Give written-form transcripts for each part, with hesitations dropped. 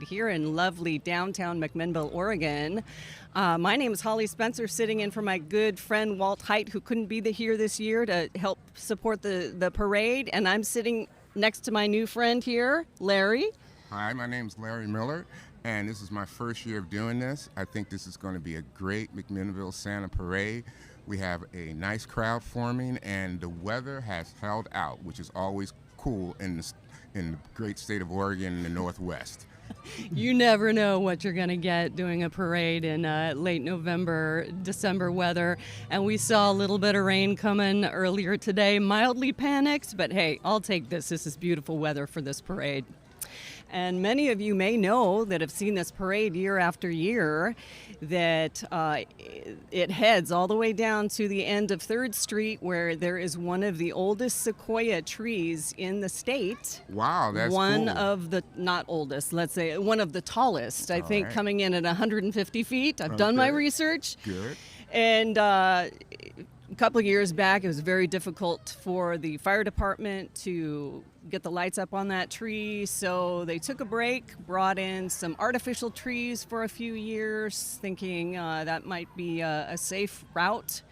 here in lovely downtown McMinnville, Oregon. My name is Holly Spencer, sitting in for my good friend Walt Height, who couldn't be here this year to help support the parade. And I'm sitting next to my new friend here, Larry. Hi, my name's Larry Miller, and this is my first year of doing this. I think this is going to be a great McMinnville Santa Parade. We have a nice crowd forming, and the weather has held out, which is always cool in the great state of Oregon in the Northwest. You never know what you're going to get doing a parade in late November, December weather. And we saw a little bit of rain coming earlier today, mildly panicked, but hey, I'll take this. This is beautiful weather for this parade. And many of you may know that have seen this parade year after year, that it heads all the way down to the end of 3rd Street, where there is one of the oldest sequoia trees in the state. Wow, that's one cool. of the, not oldest, let's say, one of the tallest, I think, right. coming in at 150 feet. I've done my research. Good. And a couple of years back, it was very difficult for the fire department to get the lights up on that tree, so they took a break, brought in some artificial trees for a few years, thinking that might be a safe route.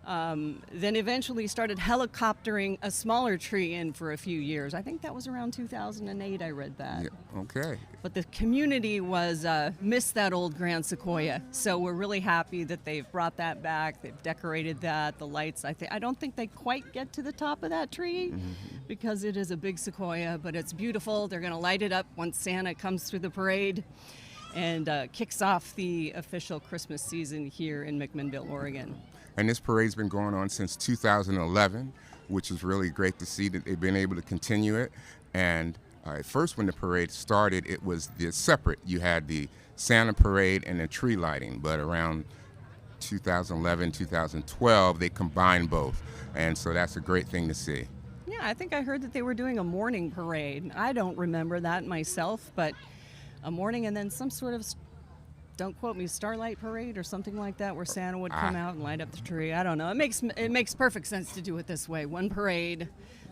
Then eventually started helicoptering a smaller tree in for a few years. I think that was around 2008, I read that. Yeah, okay. But the community was missed that old grand sequoia, so we're really happy that they've brought that back. They've decorated that. The lights, I don't think they quite get to the top of that tree because it is a big sequoia, but it's beautiful. They're going to light it up once Santa comes through the parade and kicks off the official Christmas season here in McMinnville, Oregon. And this parade's been going on since 2011, which is really great to see that they've been able to continue it. And at first, when the parade started, it was separate. You had the Santa parade and the tree lighting, but around 2011, 2012, they combined both. And so that's a great thing to see. Yeah, I think I heard that they were doing a morning parade. I don't remember that myself, but a morning and then some sort of, don't quote me, starlight parade or something like that, where Santa would come out and light up the tree. I don't know. It makes perfect sense to do it this way. One parade.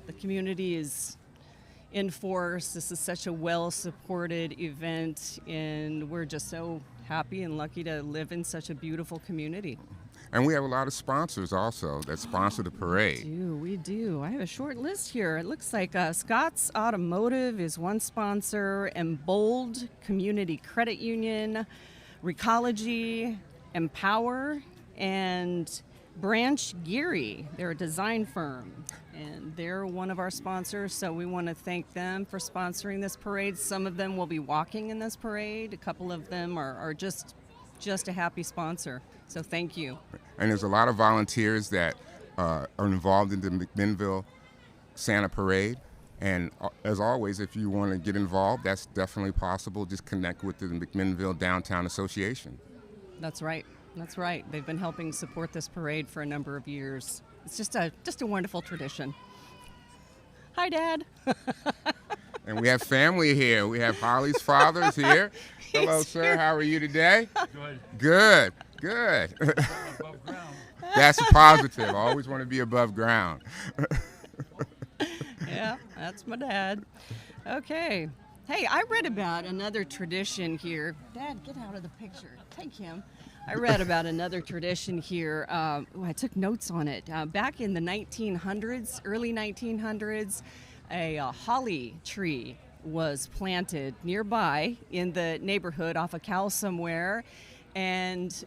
The community is in force. This is such a well-supported event, and we're just so happy and lucky to live in such a beautiful community. And we have a lot of sponsors also that sponsor the parade. We do. I have a short list here. It looks like Scott's Automotive is one sponsor, Embold Community Credit Union, Recology, Empower, and Branch Geary. They're a design firm, and they're one of our sponsors, so we want to thank them for sponsoring this parade. Some of them will be walking in this parade. A couple of them are just a happy sponsor, so thank you. And there's a lot of volunteers that are involved in the McMinnville Santa Parade. And as always, if you want to get involved, that's definitely possible. Just connect with the McMinnville Downtown Association. That's right. That's right. They've been helping support this parade for a number of years. It's just a wonderful tradition. Hi, Dad. And we have family here. We have Holly's father's here. Hello, sir. Here. How are you today? Good. Good. Above ground. That's a positive. I always want to be above ground. Yeah, that's my dad. Okay. Hey, I read about another tradition here. Dad, get out of the picture. Take him. I read about another tradition here. I took notes on it. Back in the 1900s, early 1900s, a holly tree was planted nearby in the neighborhood off a cow somewhere, and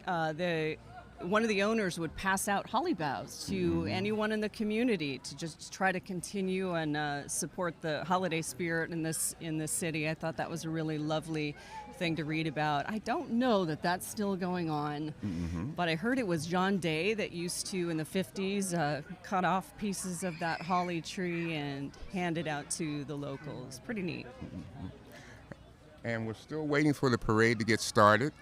one of the owners would pass out holly boughs to anyone in the community to just try to continue and support the holiday spirit in this city. I thought that was a really lovely thing to read about. I don't know that that's still going on, but I heard it was John Day that used to, in the 50s, cut off pieces of that holly tree and hand it out to the locals. Pretty neat. And we're still waiting for the parade to get started.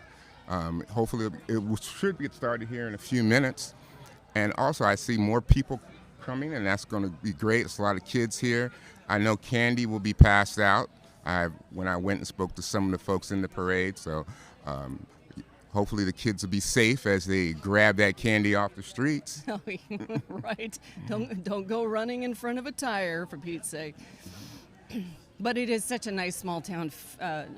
Hopefully it should get started here in a few minutes. And also I see more people coming, and that's going to be great. There's a lot of kids here. I know candy will be passed out when I went and spoke to some of the folks in the parade. So hopefully the kids will be safe as they grab that candy off the streets. Right. Don't go running in front of a tire, for Pete's sake. But it is such a nice small town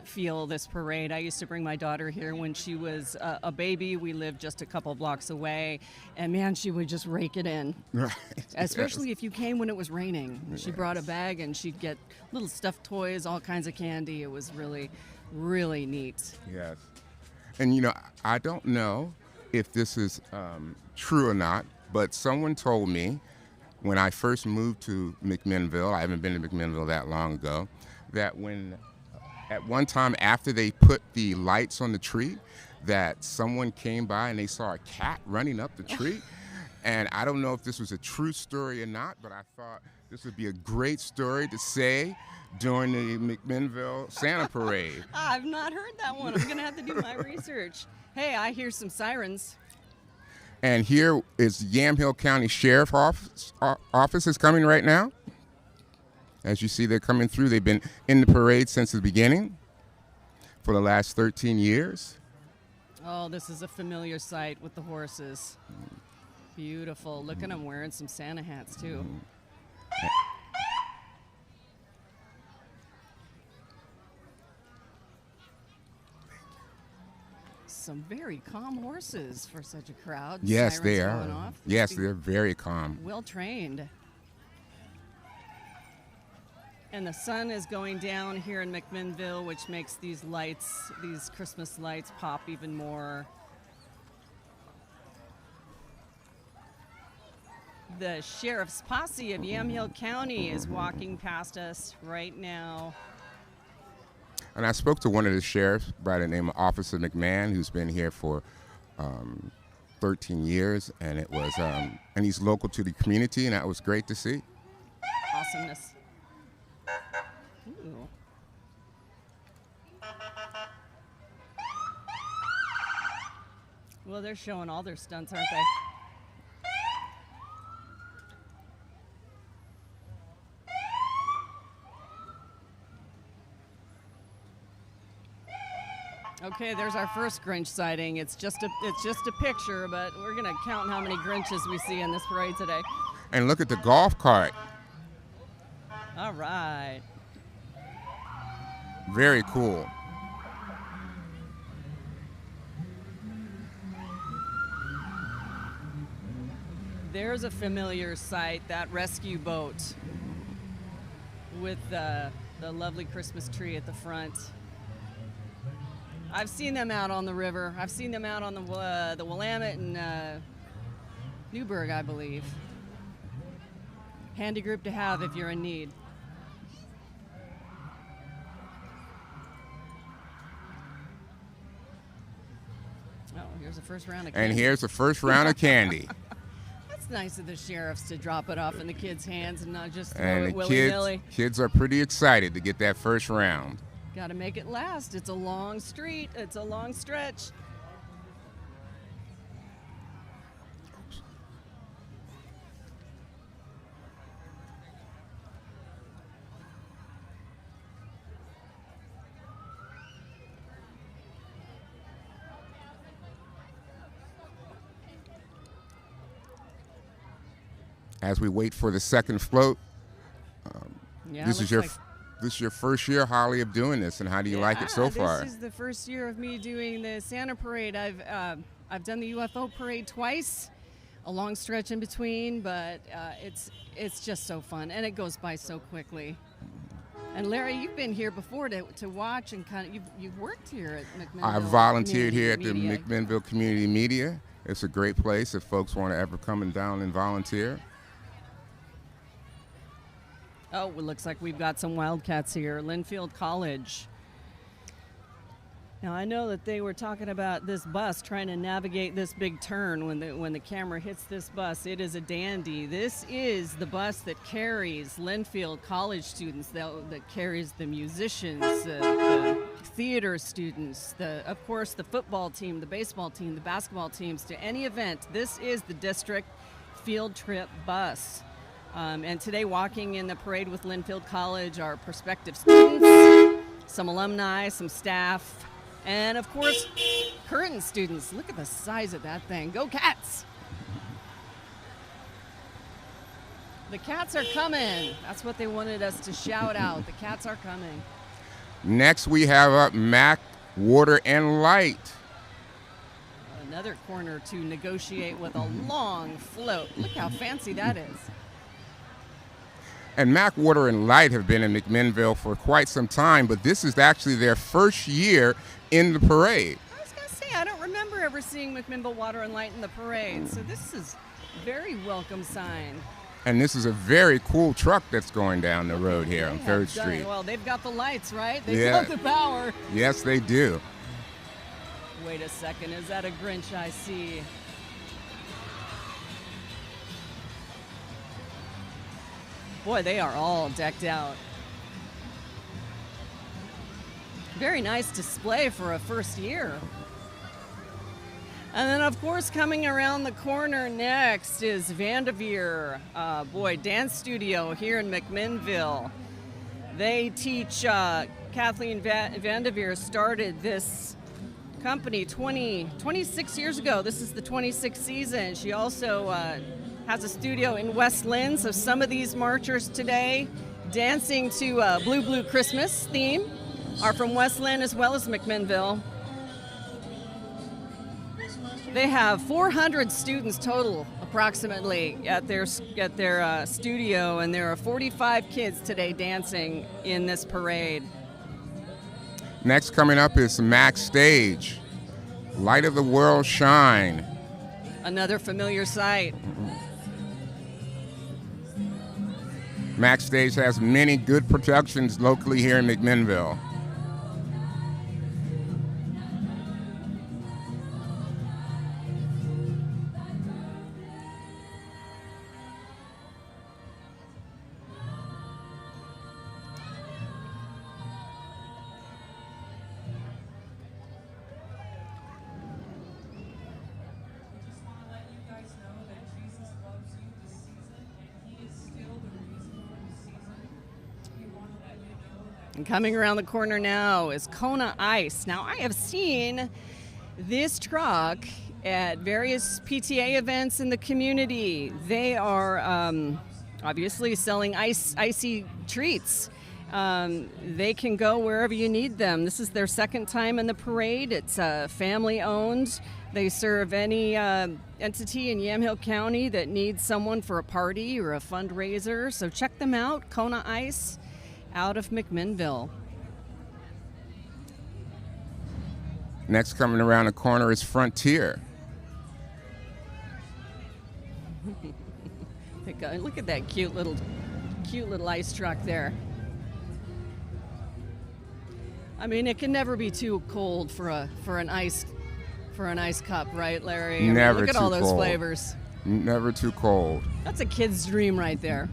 feel, this parade. I used to bring my daughter here when she was a baby. We lived just a couple blocks away, and man, she would just rake it in. Right. Especially if you came when it was raining. She brought a bag and she'd get little stuffed toys, all kinds of candy. It was really, really neat. Yes. And, you know, I don't know if this is true or not, but someone told me when I first moved to McMinnville, I haven't been to McMinnville that long ago, that when at one time after they put the lights on the tree, that someone came by and they saw a cat running up the tree. And I don't know if this was a true story or not, but I thought this would be a great story to say during the McMinnville Santa Parade. I've not heard that one. I'm going to have to do my research. Hey, I hear some sirens. And here is Yamhill County Sheriff Office is coming right now. As you see, they're coming through. They've been in the parade since the beginning for the last 13 years. Oh, this is a familiar sight with the horses. Beautiful. Look at them wearing some Santa hats, too. Some very calm horses for such a crowd. Yes, Sirens they going are. off. Yes, they're very calm. Well trained. And the sun is going down here in McMinnville, which makes these lights, these Christmas lights, pop even more. The sheriff's posse of Yamhill County is walking past us right now. And I spoke to one of the sheriffs by the name of Officer McMahon, who's been here for 13 years, and it was, and he's local to the community, and that was great to see. Awesomeness. Ooh. Well, they're showing all their stunts, aren't they? Okay, there's our first Grinch sighting. It's just a picture, but we're gonna count how many Grinches we see in this parade today. And look at the golf cart. All right. Very cool. There's a familiar sight, that rescue boat with the lovely Christmas tree at the front. I've seen them out on the river. I've seen them out on the Willamette and Newburgh, I believe. Handy group to have if you're in need. Oh, here's the first round of candy. And here's the first round of candy. It's nice of the sheriffs to drop it off in the kids' hands and not just throw And it the willy-nilly. kids are pretty excited to get that first round. Got to make it last. It's a long street. It's a long stretch. As we wait for the second float, Yeah, this is looks your first year, Holly, of doing this, and how do you like it so far? This is the first year of me doing the Santa Parade. I've done the UFO Parade twice, a long stretch in between, but it's just so fun, and it goes by so quickly. And Larry, you've been here before to watch and kind of you've worked here at McMinnville. I volunteered Community here at the Media. McMinnville Community Media. It's a great place if folks want to ever come down and volunteer. Oh, it looks like we've got some Wildcats here. Linfield College. Now, I know that they were talking about this bus trying to navigate this big turn when the camera hits this bus. It is a dandy. This is the bus that carries Linfield College students, that carries the musicians, the theater students, of course, the football team, the baseball team, the basketball teams, to any event. This is the district field trip bus. And today, walking in the parade with Linfield College are prospective students, some alumni, some staff, and of course, current students. Look at the size of that thing. Go Cats! The cats are coming. That's what they wanted us to shout out. The cats are coming. Next, we have up Mac Water and Light. Another corner to negotiate with a long float. Look how fancy that is. And Mac Water and Light have been in McMinnville for quite some time, but this is actually their first year in the parade. I was going to say, I don't remember ever seeing McMinnville Water and Light in the parade, so this is a very welcome sign. And this is a very cool truck that's going down the road here on 3rd Street. Well, they've got the lights, right? They've got the power. Yes, they do. Wait a second, is that a Grinch I see? Boy, they are all decked out. Very nice display for a first year. And then, of course, coming around the corner next is Vanderveer. Dance studio here in McMinnville. They teach, Kathleen Vanderveer started this company 26 years ago. This is the 26th season. She also has a studio in West Lynn, so some of these marchers today dancing to Blue Blue Christmas theme are from West Lynn as well as McMinnville. They have 400 students total, approximately, at their studio, and there are 45 kids today dancing in this parade. Next coming up is Mac Stage. Light of the World Shine. Another familiar sight. Mac Stage has many good productions locally here in McMinnville. And coming around the corner now is Kona Ice. Now, I have seen this truck at various PTA events in the community. They are obviously selling icy treats. They can go wherever you need them. This is their second time in the parade. It's family owned. They serve any entity in Yamhill County that needs someone for a party or a fundraiser. So check them out, Kona Ice, out of McMinnville. Next coming around the corner is Frontier. Look at that cute little ice truck there. I mean, it can never be too cold for an ice cup, right, Larry? Never look at too all those cold. flavors. Never too cold. That's a kid's dream right there.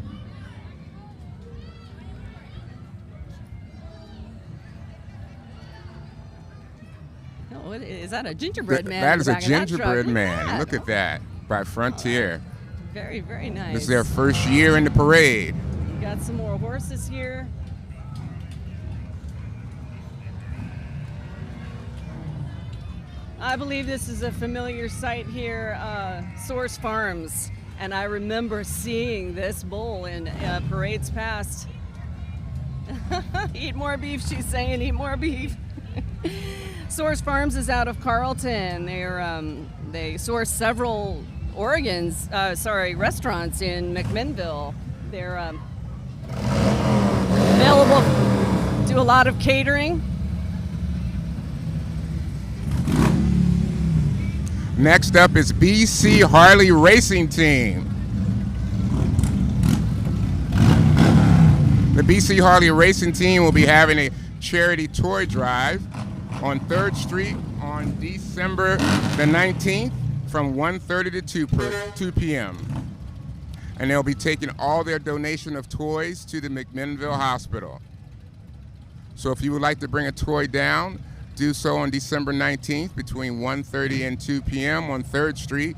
Is that a gingerbread man? That is a in the back of that gingerbread truck? man. Look at that. By Frontier. Very, very nice. This is their first year in the parade. Got some more horses here. I believe this is a familiar sight here, Source Farms. And I remember seeing this bull in parades past. Eat more beef, she's saying, eat more beef. Source Farms is out of Carlton. They source several restaurants in McMinnville. They're available, do a lot of catering. Next up is BC Harley Racing Team. The BC Harley Racing Team will be having a charity toy drive on 3rd Street on December the 19th from 1:30 to 2 p.m. And they'll be taking all their donation of toys to the McMinnville Hospital. So if you would like to bring a toy down, do so on December 19th between 1:30 and 2 p.m. on 3rd Street,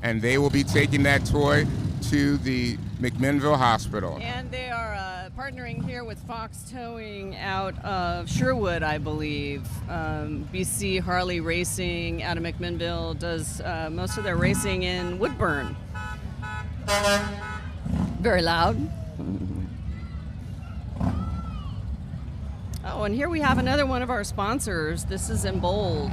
and they will be taking that toy to the McMinnville Hospital. And they are partnering here with Fox Towing out of Sherwood, I believe. BC Harley Racing out of McMinnville does most of their racing in Woodburn. Very loud. Oh, and here we have another one of our sponsors. This is Embold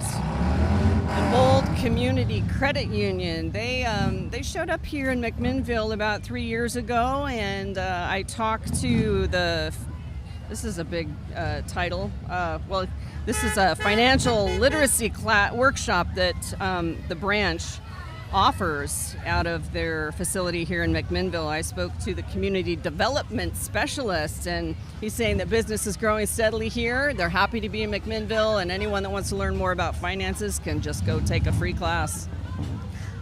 Community Credit Union. They showed up here in McMinnville about 3 years ago, and I talked to this is a big title. This is a financial literacy workshop that the branch offers out of their facility here in McMinnville. I spoke to the community development specialist, and he's saying that business is growing steadily here. They're happy to be in McMinnville, and anyone that wants to learn more about finances can just go take a free class.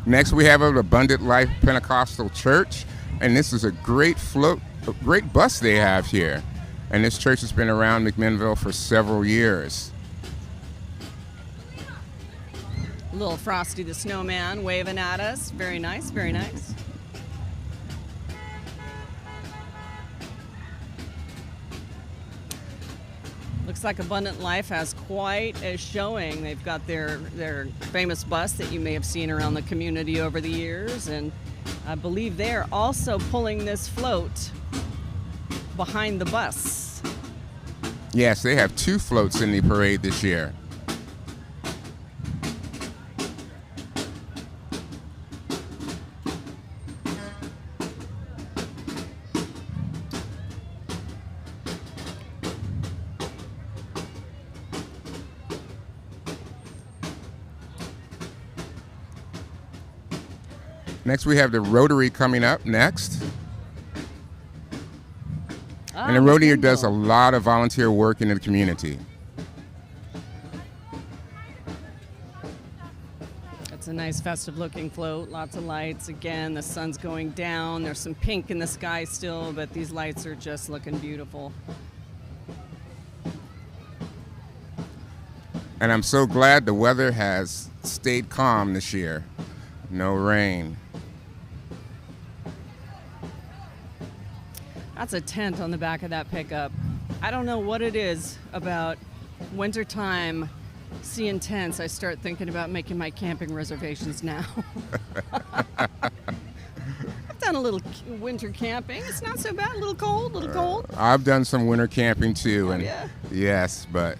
Next, we have Abundant Life Pentecostal Church, and this is a great bus they have here. And this church has been around McMinnville for several years. Little Frosty the Snowman waving at us. Very nice, very nice. Looks like Abundant Life has quite a showing. They've got their famous bus that you may have seen around the community over the years, and I believe they're also pulling this float behind the bus. Yes, they have 2 floats in the parade this year. Next, we have the Rotary coming up next. And the Rotary does a lot of volunteer work in the community. It's a nice festive looking float, lots of lights. Again, the sun's going down. There's some pink in the sky still, but these lights are just looking beautiful. And I'm so glad the weather has stayed calm this year. No rain. That's a tent on the back of that pickup. I don't know what it is about wintertime seeing tents. I start thinking about making my camping reservations now. I've done a little winter camping. It's not so bad. A little cold. I've done some winter camping too, and yeah. Yes, but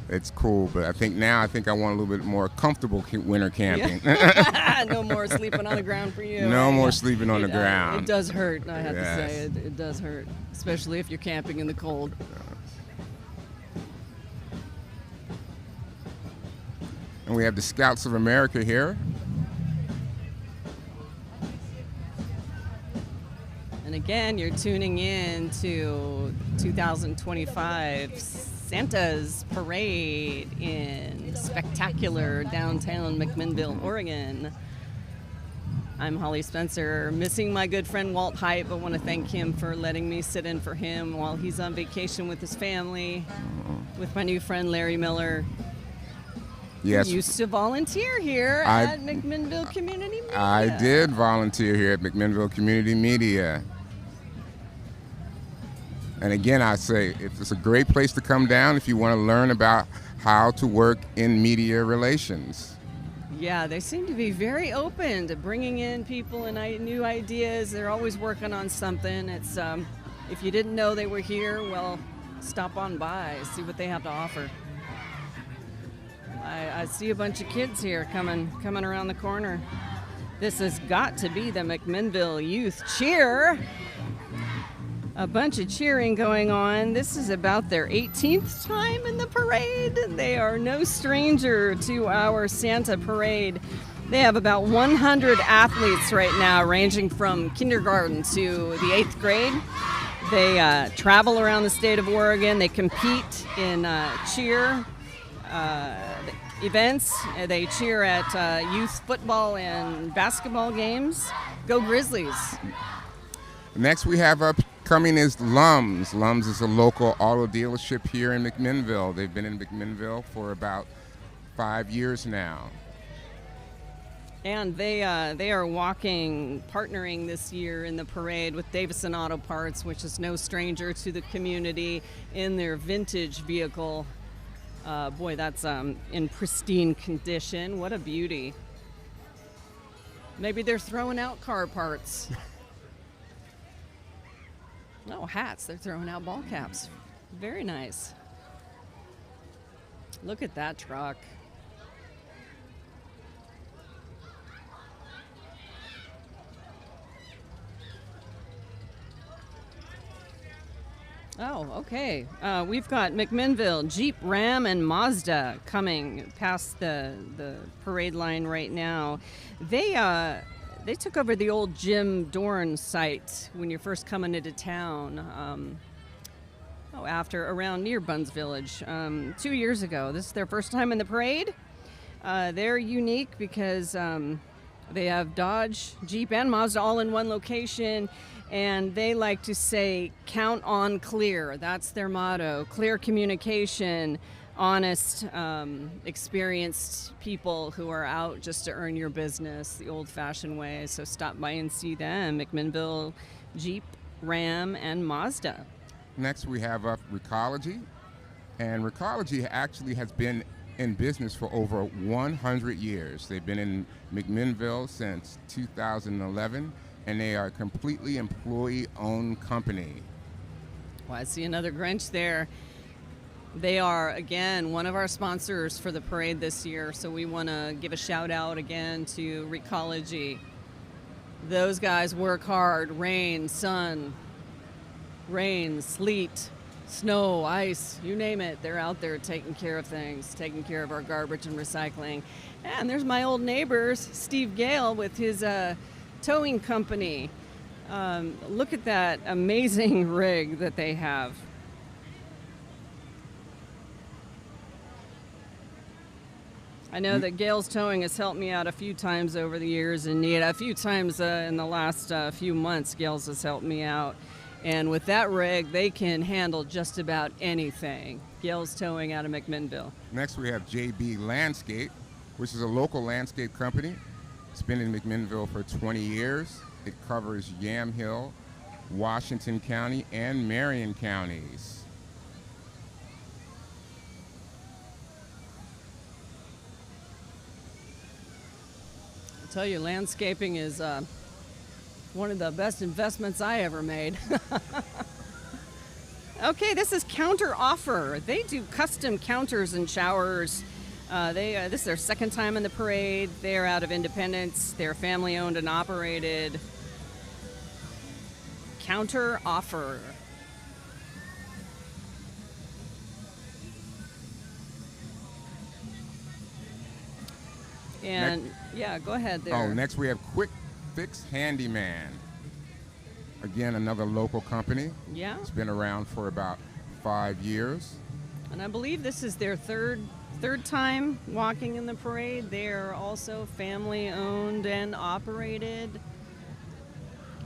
it's cool. But I think I want a little bit more comfortable winter camping. Yeah. No more sleeping on the ground for you. No more sleeping on the ground. It does hurt. I have to say, it does hurt, especially if you're camping in the cold. And we have the Scouts of America here. And again, you're tuning in to 2025 Santa's Parade in spectacular downtown McMinnville, Oregon. I'm Holly Spencer, missing my good friend Walt Height, but want to thank him for letting me sit in for him while he's on vacation with his family, with my new friend Larry Miller. Yes. You used to volunteer here at McMinnville Community Media. I did volunteer here at McMinnville Community Media. And again, I say it's a great place to come down if you want to learn about how to work in media relations. Yeah, they seem to be very open to bringing in people and new ideas. They're always working on something. It's if you didn't know they were here, well, stop on by, see what they have to offer. I see a bunch of kids here coming around the corner. This has got to be the McMinnville Youth Cheer. A bunch of cheering going on. This is about their 18th time in the parade. They are no stranger to our Santa parade. They have about 100 athletes right now, ranging from kindergarten to the 8th grade. They travel around the state of Oregon. They compete in cheer events. They cheer at youth football and basketball games. Go Grizzlies. Next we have upcoming is Lums. Lums is a local auto dealership here in McMinnville. They've been in McMinnville for about 5 years now. And they are partnering this year in the parade with Davison Auto Parts, which is no stranger to the community, in their vintage vehicle. Boy, that's in pristine condition. What a beauty. Maybe they're throwing out car parts. Oh, hats. They're throwing out ball caps. Very nice. Look at that truck. Oh, okay. We've got McMinnville, Jeep, Ram, and Mazda coming past the parade line right now. They took over the old Jim Dorn site when you're first coming into town. After around near Bunn's Village 2 years ago. This is their first time in the parade. They're unique because they have Dodge, Jeep, and Mazda all in one location. And they like to say, count on clear. That's their motto. Clear communication, honest, experienced people who are out just to earn your business the old-fashioned way. So stop by and see them. McMinnville, Jeep, Ram, and Mazda. Next, we have Recology. And Recology actually has been in business for over 100 years. They've been in McMinnville since 2011. And they are a completely employee-owned company. Well, I see another Grinch there. They are, again, one of our sponsors for the parade this year, so we want to give a shout-out again to Recology. Those guys work hard, rain, sun, rain, sleet, snow, ice, you name it. They're out there taking care of things, taking care of our garbage and recycling. And there's my old neighbors, Steve Gale, with his towing company. Look at that amazing rig that they have. I know that Gale's Towing has helped me out a few times over the years in need. A few times in the last few months, Gale's has helped me out. And with that rig, they can handle just about anything. Gale's Towing out of McMinnville. Next, we have JB Landscape, which is a local landscape company. It's been in McMinnville for 20 years. It covers Yamhill, Washington County, and Marion counties. I'll tell you, landscaping is one of the best investments I ever made. Okay, this is Counter Offer. They do custom counters and showers. This is their second time in the parade. They're out of Independence. They're family owned and operated. Counter Offer. And yeah, go ahead there. Oh, next we have Quick Fix Handyman. Again, another local company. Yeah. It's been around for about 5 years. And I believe this is their third time walking in the parade. They are also family owned and operated.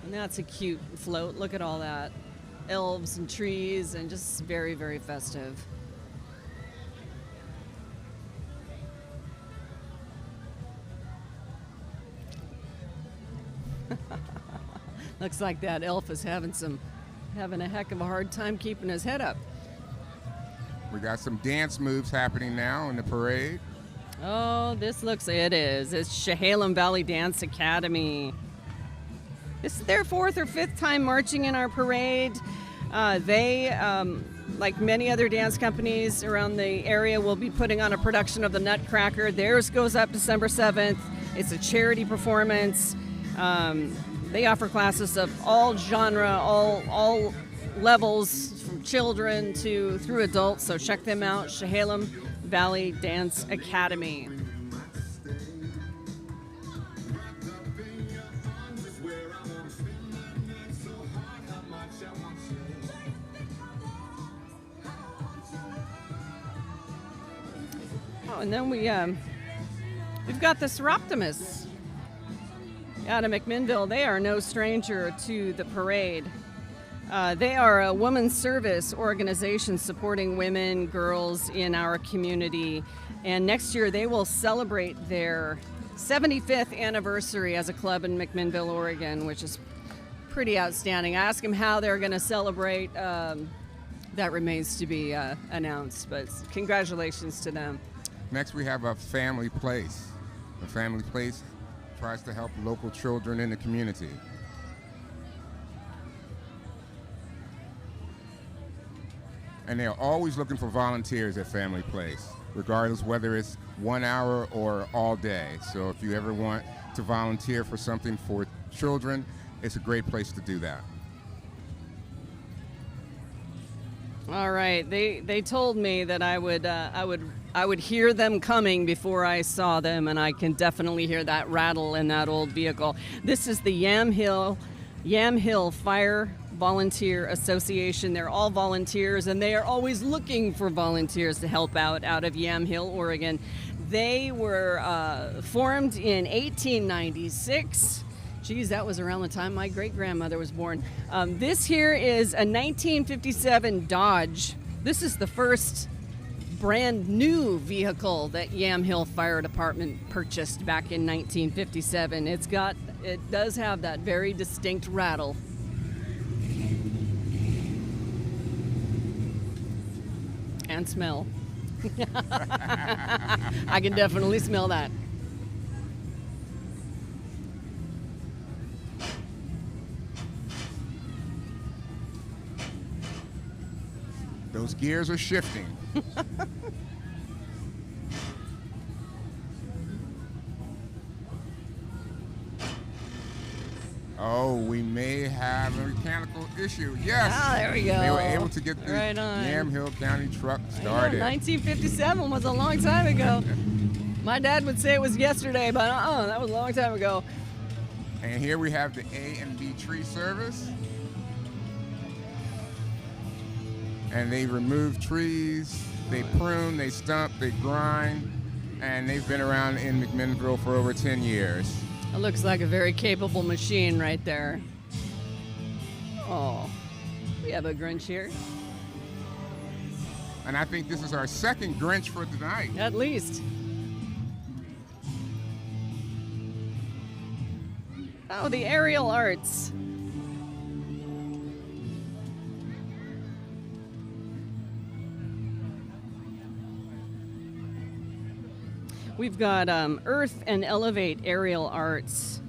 And that's a cute float. Look at all that. Elves and trees and just very, very festive. Looks like that elf is having a heck of a hard time keeping his head up. We got some dance moves happening now in the parade. Oh, it is. It's Chehalem Valley Dance Academy. This is their 4th or 5th time marching in our parade. They, like many other dance companies around the area, will be putting on a production of the Nutcracker. Theirs goes up December 7th. It's a charity performance. They offer classes of all genre, all levels, from children through adults. So check them out, Chehalem Valley Dance Academy. Oh, and then we've got the Seroptimists out of McMinnville. They are no stranger to the parade. They are a women's service organization supporting women, girls in our community. And next year they will celebrate their 75th anniversary as a club in McMinnville, Oregon, which is pretty outstanding. I asked them how they're going to celebrate. That remains to be announced, but congratulations to them. Next, we have a Family Place. A Family Place tries to help local children in the community. And they're always looking for volunteers at Family Place, regardless whether it's 1 hour or all day. So if you ever want to volunteer for something for children, it's a great place to do that. All right. They told me that I would hear them coming before I saw them, and I can definitely hear that rattle in that old vehicle. This is the Yam Hill Fire Volunteer Association. They're all volunteers, and they are always looking for volunteers to help out of Yam Hill, Oregon. They were formed in 1896. Geez, that was around the time my great-grandmother was born. This here is a 1957 Dodge. This is the first brand new vehicle that Yam Hill Fire Department purchased back in 1957. It does have that very distinct rattle. And smell. I can definitely smell that. Those gears are shifting. Oh, we may have a mechanical issue. Yes. Ah, there we go. They were able to get the Right on. Yam Hill County truck started. 1957 was a long time ago. My dad would say it was yesterday, but that was a long time ago. And here we have the A and B tree service. And they remove trees, they prune, they stump, they grind, and they've been around in McMinnville for over 10 years. It looks like a very capable machine right there. Oh, we have a Grinch here. And I think this is our second Grinch for tonight. At least. Oh, the aerial arts. We've got Earth and Elevate Aerial Arts.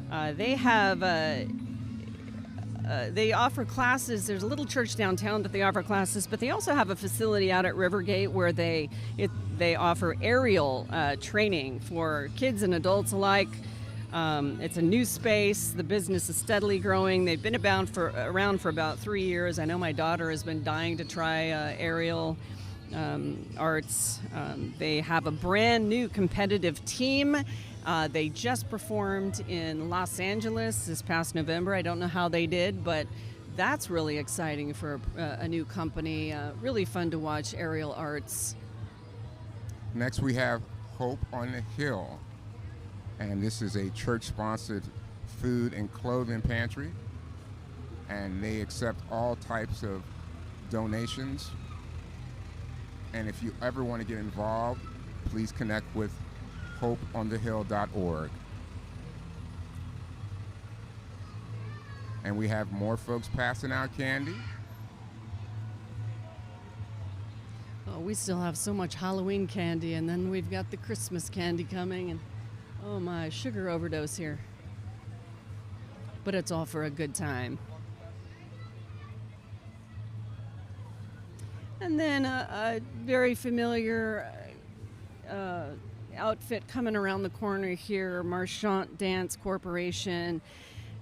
They offer classes. There's a little church downtown that they offer classes, but they also have a facility out at Rivergate where they offer aerial training for kids and adults alike. It's a new space. The business is steadily growing. They've been around for about 3 years. I know my daughter has been dying to try aerial arts. They have a brand new competitive team. They just performed in Los Angeles this past November. I don't know how they did, but that's really exciting for a new company. Really fun to watch aerial arts. Next we have Hope on the Hill. And this is a church-sponsored food and clothing pantry. And they accept all types of donations. And if you ever want to get involved, please connect with hopeonthehill.org. And we have more folks passing out candy. Oh, we still have so much Halloween candy, and then we've got the Christmas candy coming, and oh my, sugar overdose here. But it's all for a good time. And then a very familiar outfit coming around the corner here, Marchant Dance Corporation.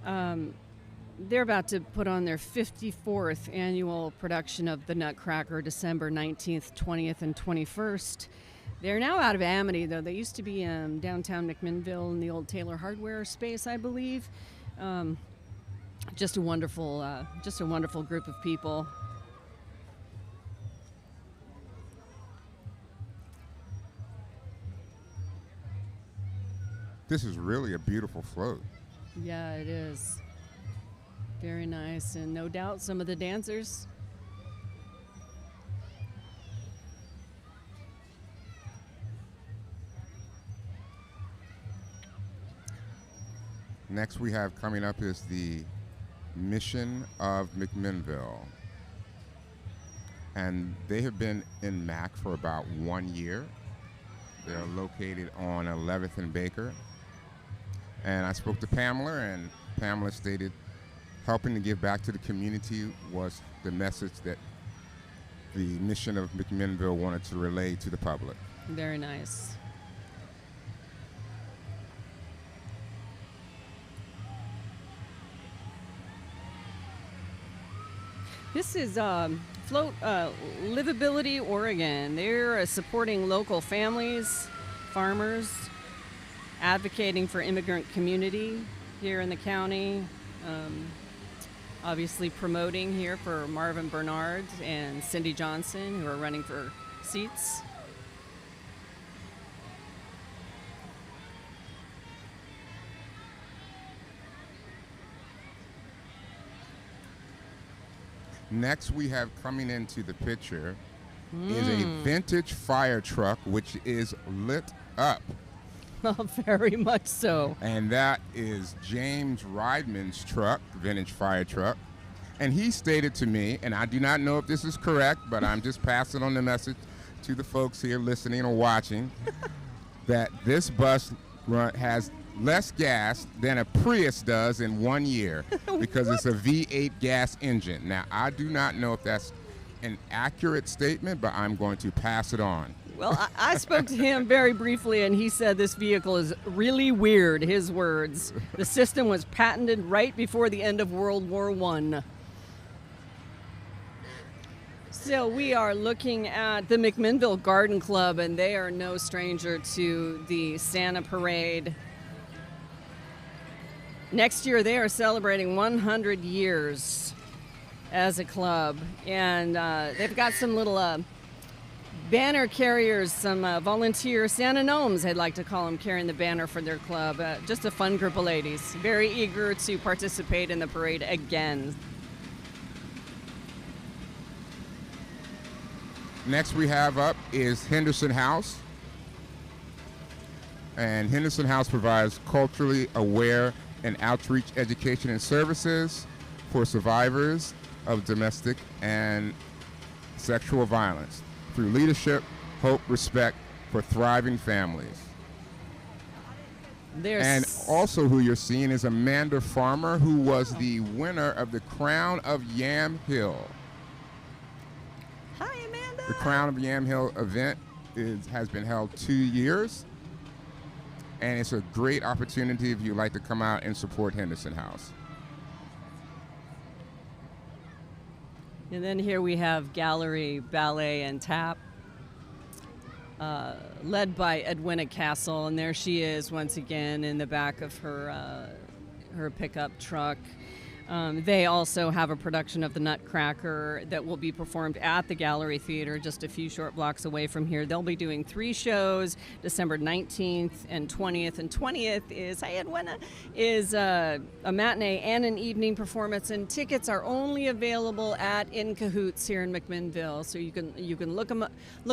They're about to put on their 54th annual production of the Nutcracker, December 19th, 20th, and 21st. They're now out of Amity, though. They used to be in downtown McMinnville in the old Taylor Hardware space, I believe. Just a wonderful group of people. This is really a beautiful float. Yeah, it is. Very nice, and no doubt some of the dancers. Next we have coming up is the Mission of McMinnville. And they have been in Mac for about 1 year. They're located on 11th and Baker. And I spoke to Pamela, and Pamela stated helping to give back to the community was the message that the mission of McMinnville wanted to relay to the public. Very nice. This is Float Livability Oregon. They're supporting local families, farmers, advocating for immigrant community here in the county. Obviously promoting here for Marvin Bernard and Cindy Johnson, who are running for seats. Next, we have coming into the picture is a vintage fire truck, which is lit up. Oh, very much so. And that is James Riedman's truck, vintage fire truck. And he stated to me, and I do not know if this is correct, but I'm just passing on the message to the folks here listening or watching, that this bus has less gas than a Prius does in 1 year because it's a V8 gas engine. Now, I do not know if that's an accurate statement, but I'm going to pass it on. Well, I spoke to him very briefly, and he said this vehicle is really weird, his words. The system was patented right before the end of World War I. So we are looking at the McMinnville Garden Club, and they are no stranger to the Santa Parade. Next year, they are celebrating 100 years as a club, and they've got some little banner carriers, some volunteer Santa Gnomes, I'd like to call them, carrying the banner for their club. Just a fun group of ladies, very eager to participate in the parade again. Next we have up is Henderson House. And Henderson House provides culturally aware and outreach education and services for survivors of domestic and sexual violence through leadership, hope, respect for thriving families. And also who you're seeing is Amanda Farmer, who was the winner of the Crown of Yam Hill. Hi, Amanda. The Crown of Yam Hill event has been held 2 years, and it's a great opportunity if you'd like to come out and support Henderson House. And then here we have Gallery, Ballet, and Tap, led by Edwina Castle, and there she is once again in the back of her pickup truck. They also have a production of the Nutcracker that will be performed at the Gallery Theater just a few short blocks away from here. They'll be doing 3 shows, December 19th and 20th. And 20th is, hi Edwina, is a matinee and an evening performance. And tickets are only available at In Cahoots here in McMinnville. So you can look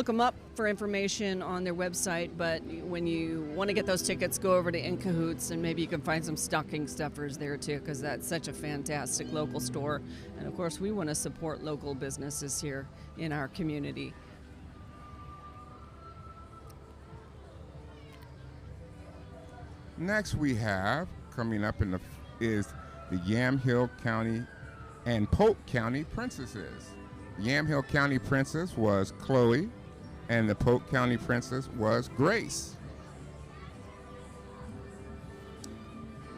them up for information on their website. But when you want to get those tickets, go over to In Cahoots, and maybe you can find some stocking stuffers there too, because that's such a fantastic local store. And of course, we want to support local businesses here in our community. Next we have coming up is the Yamhill County and Polk County Princesses. The Yamhill County Princess was Chloe, and the Polk County Princess was Grace.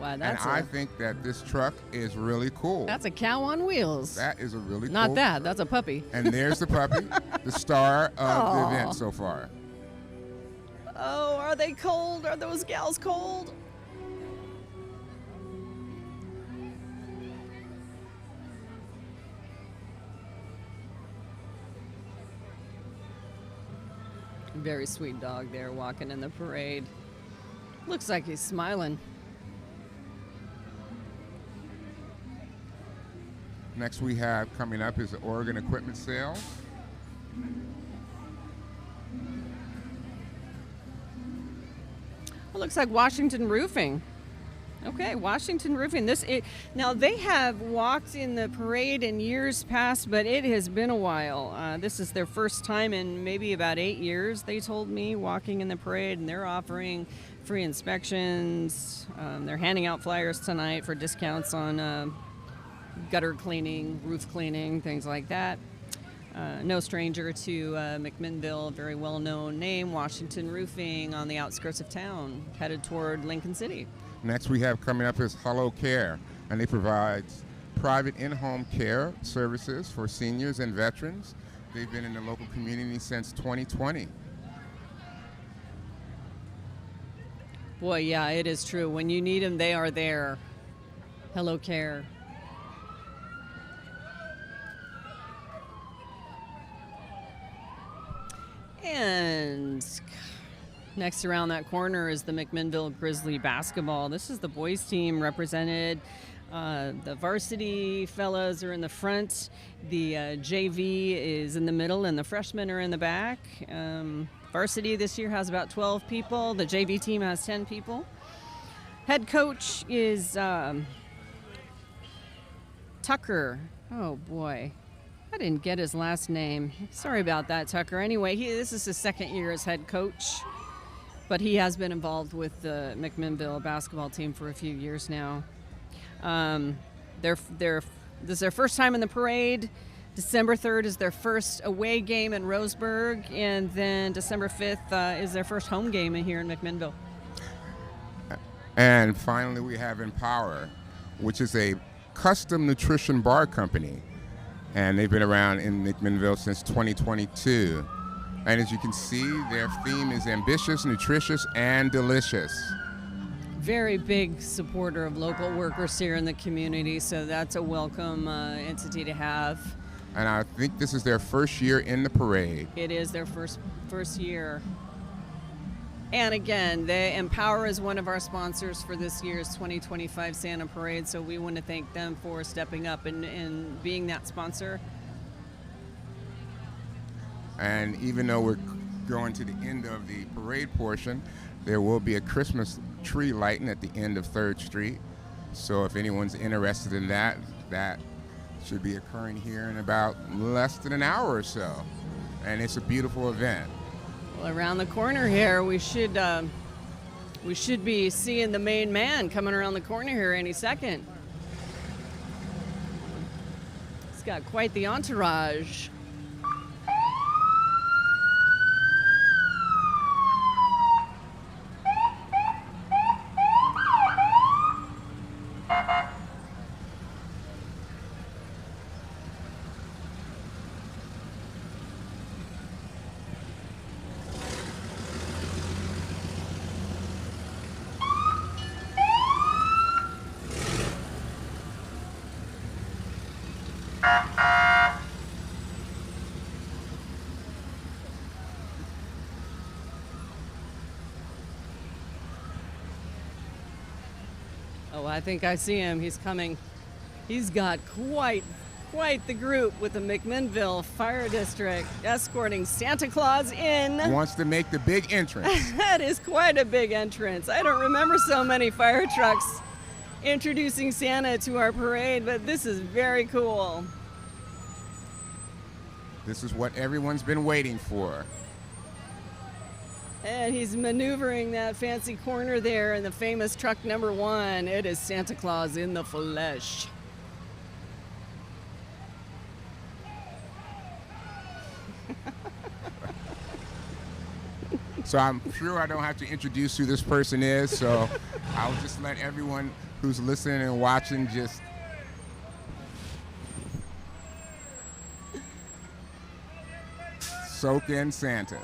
Wow, And I think that this truck is really cool. That's a cow on wheels. That is a really cool Not that, truck. that's a puppy. And there's the puppy, the star of the event so far. Oh, are they cold? Are those gals cold? Very sweet dog there walking in the parade. Looks like he's smiling. Next we have coming up is the Oregon Equipment Sale. It looks like Washington Roofing. Okay, Washington Roofing. Now they have walked in the parade in years past, but it has been a while. This is their first time in maybe about 8 years, they told me, walking in the parade, and they're offering free inspections. They're handing out flyers tonight for discounts on gutter cleaning, roof cleaning, things like that. No stranger to McMinnville, very well-known name, Washington Roofing on the outskirts of town, headed toward Lincoln City. Next we have coming up is Hello Care, and they provide private in-home care services for seniors and veterans. They've been in the local community since 2020. Boy, yeah, it is true. When you need them, they are there. Hello Care. And next around that corner is the McMinnville Grizzly basketball. This is the boys team represented. The varsity fellas are in the front. The JV is in the middle, and the freshmen are in the back. Varsity this year has about 12 people. The JV team has 10 people. Head coach is Tucker. Oh, boy. I didn't get his last name. Sorry about that, Tucker. Anyway, this is his second year as head coach, but he has been involved with the McMinnville basketball team for a few years now. This is their first time in the parade. December 3rd is their first away game in Roseburg, and then December 5th is their first home game here in McMinnville. And finally, we have Empower, which is a custom nutrition bar company. And they've been around in McMinnville since 2022. And as you can see, their theme is ambitious, nutritious, and delicious. Very big supporter of local workers here in the community, so that's a welcome entity to have. And I think this is their first year in the parade. It is their first year. And again, Empower is one of our sponsors for this year's 2025 Santa Parade, so we want to thank them for stepping up and being that sponsor. And even though we're going to the end of the parade portion, there will be a Christmas tree lighting at the end of 3rd Street. So if anyone's interested in that, that should be occurring here in about less than an hour or so. And it's a beautiful event. Well, around the corner here, we should be seeing the main man coming around the corner here any second. He's got quite the entourage. Oh, I think I see him. He's coming. He's got quite the group with the McMinnville Fire District escorting Santa Claus in. Wants to make the big entrance. That is quite a big entrance. I don't remember so many fire trucks introducing Santa to our parade, but this is very cool. This is what everyone's been waiting for. And he's maneuvering that fancy corner there in the famous truck number 1. It is Santa Claus in the flesh. So I'm sure I don't have to introduce who this person is, so I'll just let everyone who's listening and watching just soak in Santa.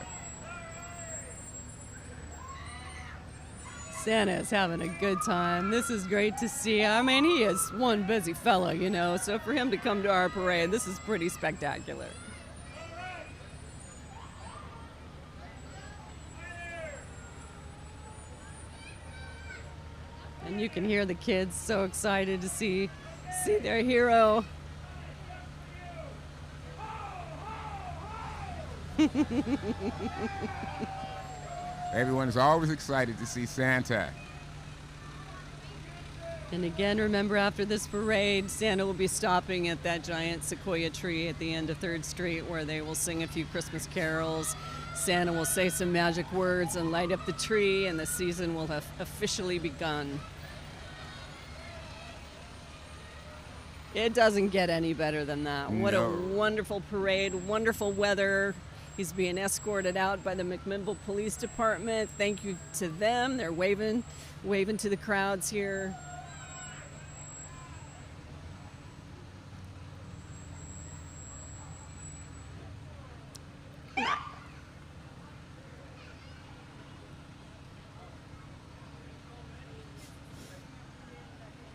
Santa is having a good time. This is great to see. I mean, he is one busy fella, you know, so for him to come to our parade, this is pretty spectacular. And you can hear the kids so excited to see their hero. Everyone's always excited to see Santa. And again, remember, after this parade, Santa will be stopping at that giant sequoia tree at the end of 3rd Street, where they will sing a few Christmas carols. Santa will say some magic words and light up the tree, and the season will have officially begun. It doesn't get any better than that. What a No. wonderful parade, wonderful weather. He's being escorted out by the McMinnville Police Department. Thank you to them. They're waving to the crowds here.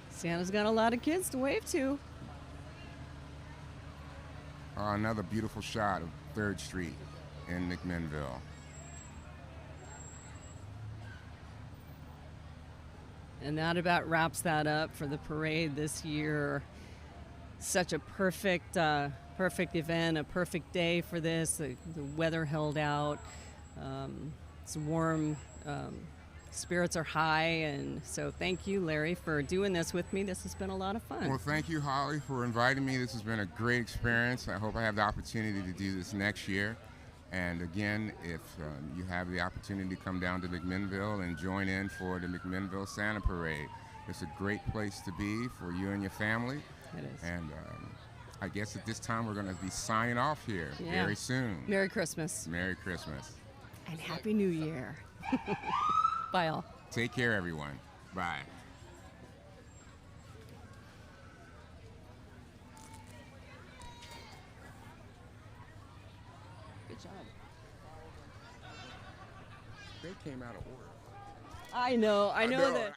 Santa's got a lot of kids to wave to. Another beautiful shot of 3rd Street in McMinnville. And that about wraps that up for the parade this year. Such a perfect event, a perfect day for this. The weather held out. It's warm. Spirits are high, and so thank you, Larry, for doing this with me. This has been a lot of fun. Well, thank you, Holly, for inviting me. This has been a great experience. I hope I have the opportunity to do this next year. And again, if you have the opportunity to come down to McMinnville and join in for the McMinnville Santa Parade, it's a great place to be for you and your family. It is. And I guess at this time we're going to be signing off here very soon. Merry Christmas. Merry Christmas. And Happy New Year. Bye, all. Take care, everyone. Bye. Good job. They came out of order. I know I know. that.